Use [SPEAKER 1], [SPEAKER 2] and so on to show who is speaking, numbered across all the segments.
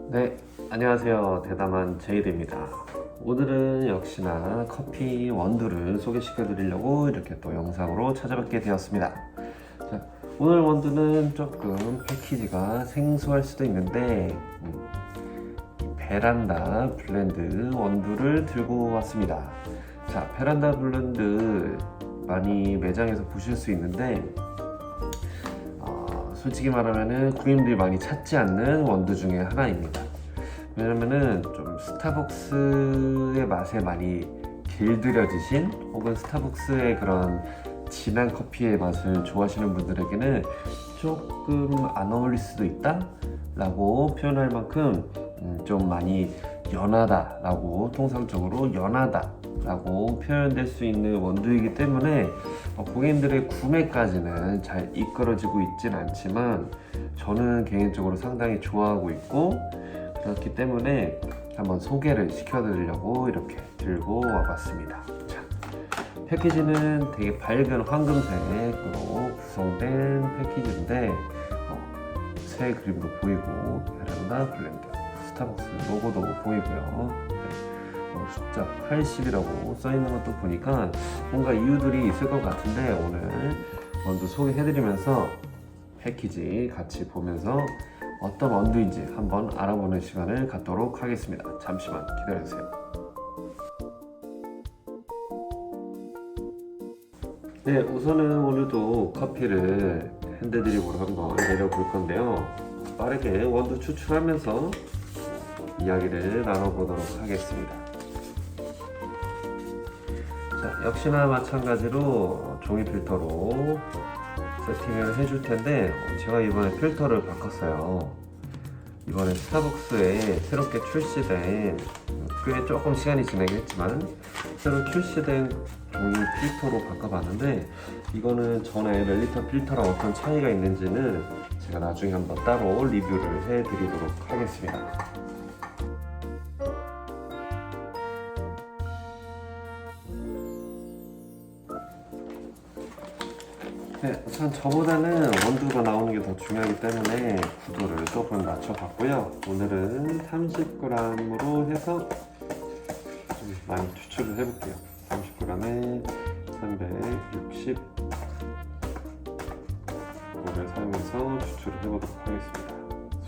[SPEAKER 1] 네, 안녕하세요. 대담한 제이드입니다. 오늘은 역시나 커피 원두를 소개시켜 드리려고 이렇게 또 영상으로 찾아뵙게 되었습니다. 자, 오늘 원두는 조금 패키지가 생소할 수도 있는데 베란다 블렌드 원두를 들고 왔습니다. 자, 베란다 블렌드 많이 매장에서 보실 수 있는데 솔직히 말하면은 고객님들이 많이 찾지 않는 원두 중에 하나입니다. 왜냐면은 좀 스타벅스의 맛에 많이 길들여지신 혹은 스타벅스의 그런 진한 커피의 맛을 좋아하시는 분들에게는 조금 안 어울릴 수도 있다 라고 표현할 만큼 좀 많이 연하다 라고, 통상적으로 연하다 라고 표현될 수 있는 원두이기 때문에 고객님들의 구매까지는 잘 이끌어지고 있진 않지만 저는 개인적으로 상당히 좋아하고 있고, 그렇기 때문에 한번 소개를 시켜드리려고 이렇게 들고 와봤습니다. 자, 패키지는 되게 밝은 황금색으로 구성된 패키지인데 새 그림도 보이고 베란다 블렌드 스타벅스 로고도 보이고요. 숫자 80이라고 써있는 것도 보니까 뭔가 이유들이 있을 것 같은데, 오늘 원두 소개해드리면서 패키지 같이 보면서 어떤 원두인지 한번 알아보는 시간을 갖도록 하겠습니다. 잠시만 기다려주세요. 네, 우선은 오늘도 커피를 핸드드립으로 한번 내려볼 건데요. 빠르게 원두 추출하면서 이야기를 나눠보도록 하겠습니다. 자, 역시나 마찬가지로 종이 필터로 세팅을 해줄 텐데, 제가 이번에 필터를 바꿨어요. 이번에 스타벅스에 새롭게 출시된, 꽤 조금 시간이 지나긴 했지만 새로 출시된 종이 필터로 바꿔봤는데, 이거는 전에 멜리터 필터랑 어떤 차이가 있는지는 제가 나중에 한번 따로 리뷰를 해드리도록 하겠습니다. 네, 우선 저보다는 원두가 나오는 게 더 중요하기 때문에 구도를 조금 낮춰봤고요. 오늘은 30g으로 해서 좀 많이 추출을 해볼게요. 30g에 360 이거를 사용해서 추출을 해보도록 하겠습니다.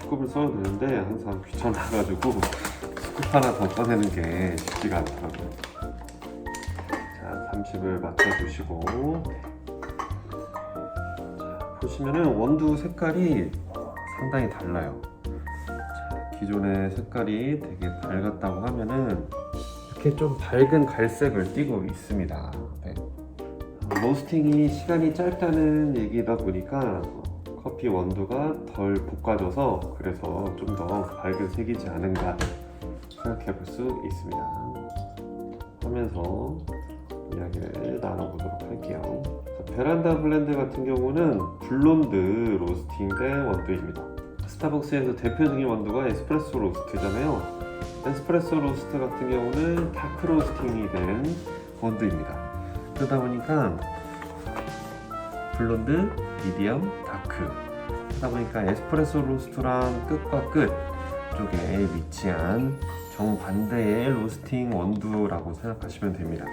[SPEAKER 1] 스쿱을 써도 되는데 항상 귀찮아가지고 스쿱 하나 더 꺼내는 게 쉽지가 않더라고요. 자, 30을 맞춰주시고, 보시면은 원두 색깔이 상당히 달라요. 자, 기존의 색깔이 되게 밝았다고 하면은 이렇게 좀 밝은 갈색을 띠고 있습니다. 네. 로스팅이 시간이 짧다는 얘기다 보니까 커피 원두가 덜 볶아져서 그래서 좀 더 밝은 색이지 않은가 생각해 볼 수 있습니다. 하면서 이야기를 나눠보도록 할게요. 베란다 블렌드 같은 경우는 블론드 로스팅된 원두입니다. 스타벅스에서 대표적인 원두가 에스프레소 로스트잖아요. 에스프레소 로스트 같은 경우는 다크 로스팅이 된 원두입니다. 그러다 보니까 블론드, 미디엄, 다크 하다 보니까 에스프레소 로스트랑 끝과 끝 쪽에 위치한 정반대의 로스팅 원두라고 생각하시면 됩니다.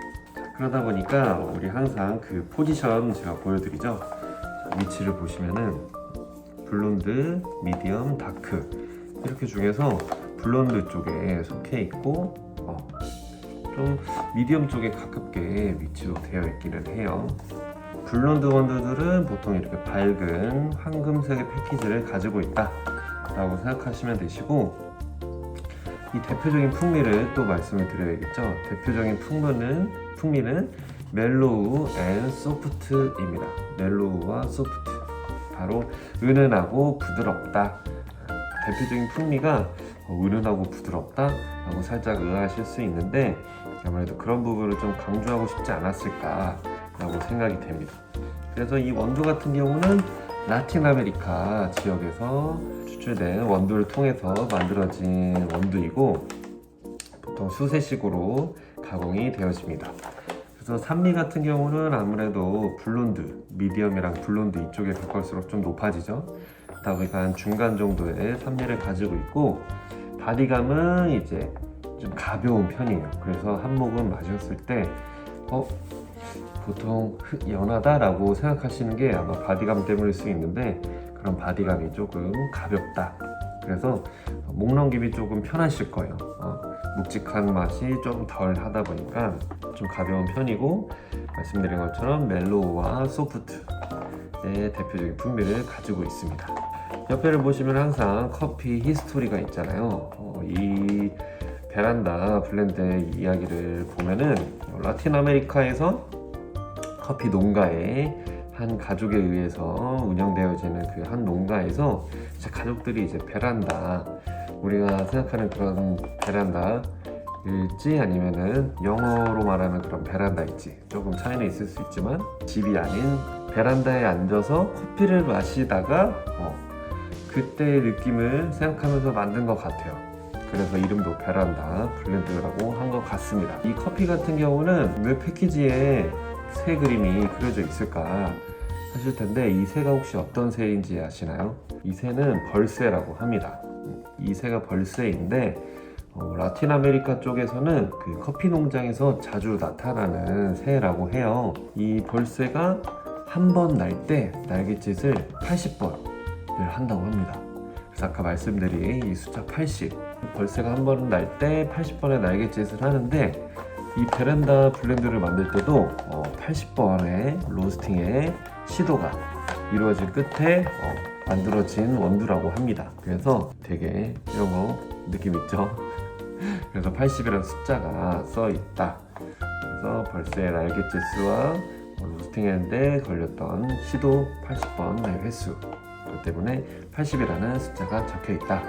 [SPEAKER 1] 그러다 보니까 우리 항상 그 포지션 제가 보여드리죠. 위치를 보시면은 블론드, 미디엄, 다크 이렇게 중에서 블론드 쪽에 속해 있고 좀 미디엄 쪽에 가깝게 위치로 되어 있기는 해요. 블론드 원두들은 보통 이렇게 밝은 황금색의 패키지를 가지고 있다 라고 생각하시면 되시고, 이 대표적인 풍미를 또 말씀을 드려야겠죠. 대표적인 풍미는 멜로우 앤 소프트입니다. 멜로우와 소프트, 바로 은은하고 부드럽다. 대표적인 풍미가 은은하고 부드럽다 라고 살짝 의아하실 수 있는데, 아무래도 그런 부분을 좀 강조하고 싶지 않았을까 라고 생각이 됩니다. 그래서 이 원두 같은 경우는 라틴 아메리카 지역에서 추출된 원두를 통해서 만들어진 원두이고, 보통 수세식으로 가공이 되어집니다. 그래서 산미 같은 경우는 아무래도 블론드, 미디엄이랑 블론드 이쪽에 가까울수록 좀 높아지죠. 그러다 보니까 중간 정도의 산미를 가지고 있고, 바디감은 이제 좀 가벼운 편이에요. 그래서 한 모금 마셨을 때 보통 연하다라고 생각하시는 게 아마 바디감 때문일 수 있는데, 그런 바디감이 조금 가볍다. 그래서 목 넘김이 조금 편하실 거예요. 묵직한 맛이 좀 덜 하다 보니까 좀 가벼운 편이고, 말씀드린 것처럼 멜로우와 소프트의 대표적인 풍미를 가지고 있습니다. 옆에를 보시면 항상 커피 히스토리가 있잖아요. 이 베란다 블렌드의 이야기를 보면은 라틴 아메리카에서 커피 농가의 한 가족에 의해서 운영되어지는 그 한 농가에서 이제 가족들이 이제 베란다, 우리가 생각하는 그런 베란다일지 아니면은 영어로 말하는 그런 베란다일지 조금 차이는 있을 수 있지만, 집이 아닌 베란다에 앉아서 커피를 마시다가 그때의 느낌을 생각하면서 만든 것 같아요. 그래서 이름도 베란다 블렌드라고 한 것 같습니다. 이 커피 같은 경우는 왜 패키지에 새 그림이 그려져 있을까 하실 텐데, 이 새가 혹시 어떤 새인지 아시나요? 이 새는 벌새라고 합니다. 이 새가 벌새인데, 라틴 아메리카 쪽에서는 그 커피 농장에서 자주 나타나는 새라고 해요. 이 벌새가 한 번 날 때 날갯짓을 80번을 한다고 합니다. 그래서 아까 말씀드린 이 숫자 80, 벌새가 한 번 날 때 80번의 날갯짓을 하는데, 이 베란다 블렌드를 만들 때도 80번의 로스팅의 시도가 이루어진 끝에 만들어진 원두라고 합니다. 그래서 되게 이런 거 느낌 있죠? 그래서 80이라는 숫자가 써 있다. 그래서 벌새의 날갯짓 수와 로스팅하는데 걸렸던 시도 80번의 횟수, 그것 때문에 80이라는 숫자가 적혀 있다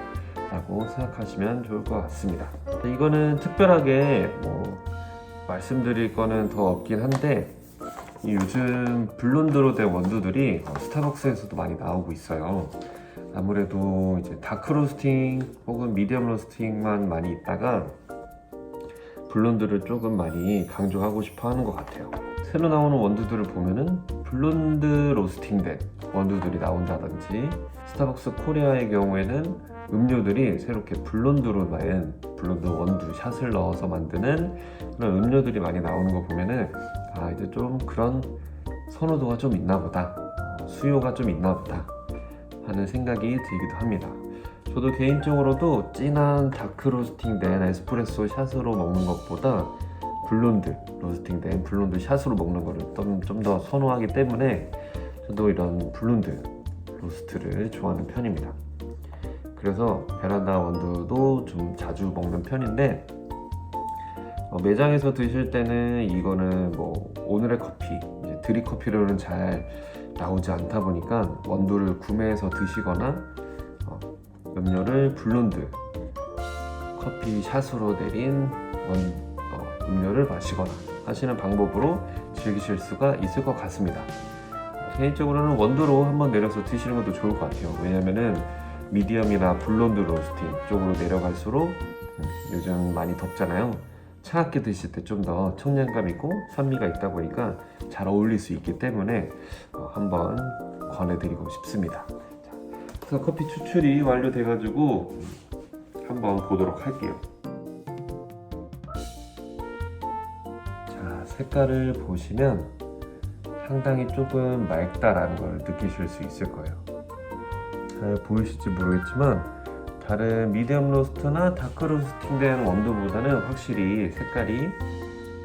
[SPEAKER 1] 라고 생각하시면 좋을 것 같습니다. 이거는 특별하게 말씀드릴 거는 더 없긴 한데, 요즘 블론드로 된 원두들이 스타벅스에서도 많이 나오고 있어요. 아무래도 이제 다크 로스팅 혹은 미디엄 로스팅만 많이 있다가 블론드를 조금 많이 강조하고 싶어 하는 것 같아요. 새로 나오는 원두들을 보면은 블론드 로스팅된 원두들이 나온다든지, 스타벅스 코리아의 경우에는 음료들이 새롭게 블론드로 된 블론드 원두 샷을 넣어서 만드는 그런 음료들이 많이 나오는 거 보면은 이제 좀 그런 선호도가 좀 있나 보다, 수요가 좀 있나 보다 하는 생각이 들기도 합니다. 저도 개인적으로도 진한 다크 로스팅된 에스프레소 샷으로 먹는 것보다 블론드 로스팅된 블론드 샷으로 먹는 거를 좀 더 선호하기 때문에 저도 이런 블론드 로스트를 좋아하는 편입니다. 그래서 베란다 원두도 좀 자주 먹는 편인데, 매장에서 드실 때는 이거는 오늘의 커피, 이제 드립커피로는 잘 나오지 않다 보니까 원두를 구매해서 드시거나 음료를 블론드 커피 샷으로 내린 음료를 마시거나 하시는 방법으로 즐기실 수가 있을 것 같습니다. 개인적으로는 원두로 한번 내려서 드시는 것도 좋을 것 같아요. 왜냐면은 미디엄이나 블론드 로스팅 쪽으로 내려갈수록 요즘 많이 덥잖아요. 차갑게 드실 때 좀 더 청량감 있고 산미가 있다 보니까 잘 어울릴 수 있기 때문에 한번 권해드리고 싶습니다. 그래서 커피 추출이 완료돼 가지고 한번 보도록 할게요. 자, 색깔을 보시면 상당히 조금 맑다라는 걸 느끼실 수 있을 거예요. 잘 보이실지 모르겠지만 다른 미디엄 로스트나 다크 로스팅된 원두보다는 확실히 색깔이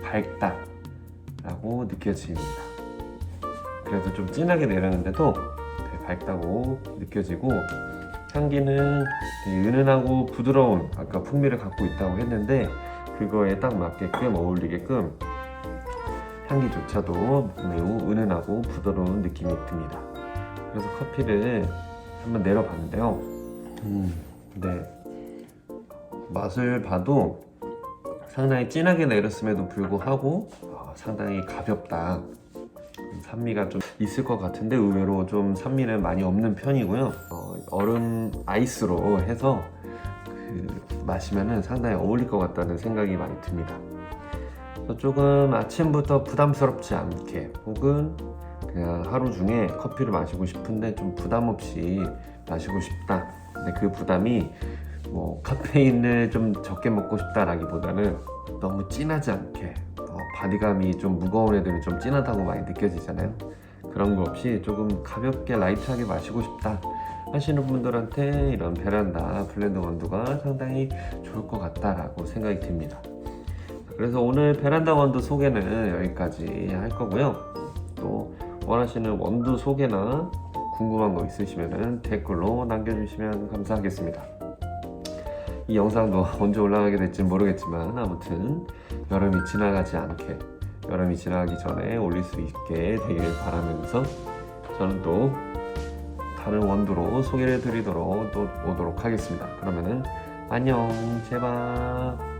[SPEAKER 1] 밝다라고 느껴집니다. 그래서 좀 진하게 내렸는데도 되게 밝다고 느껴지고, 향기는 되게 은은하고 부드러운 아까 풍미를 갖고 있다고 했는데, 그거에 딱 맞게끔 어울리게끔 향기조차도 매우 은은하고 부드러운 느낌이 듭니다. 그래서 커피를 한번 내려봤는데요. 네, 맛을 봐도 상당히 진하게 내렸음에도 불구하고 상당히 가볍다. 산미가 좀 있을 것 같은데 의외로 좀 산미는 많이 없는 편이고요. 얼음 아이스로 해서 마시면은 상당히 어울릴 것 같다는 생각이 많이 듭니다. 그래서 조금 아침부터 부담스럽지 않게, 혹은 그냥 하루 중에 커피를 마시고 싶은데 좀 부담 없이 마시고 싶다. 근데 그 부담이 뭐 카페인을 좀 적게 먹고 싶다라기보다는 너무 진하지 않게 바디감이 좀 무거운 애들은 좀 진하다고 많이 느껴지잖아요. 그런 거 없이 조금 가볍게 라이트하게 마시고 싶다 하시는 분들한테 이런 베란다 블렌드 원두가 상당히 좋을 것 같다라고 생각이 듭니다. 그래서 오늘 베란다 원두 소개는 여기까지 할 거고요. 또 원하시는 원두 소개나 궁금한 거 있으시면 댓글로 남겨주시면 감사하겠습니다. 이 영상도 언제 올라가게 될지 모르겠지만 아무튼 여름이 지나가지 않게, 여름이 지나가기 전에 올릴 수 있게 되길 바라면서 저는 또 다른 원두로 소개를 드리도록 또 오도록 하겠습니다. 그러면은 안녕, 제발.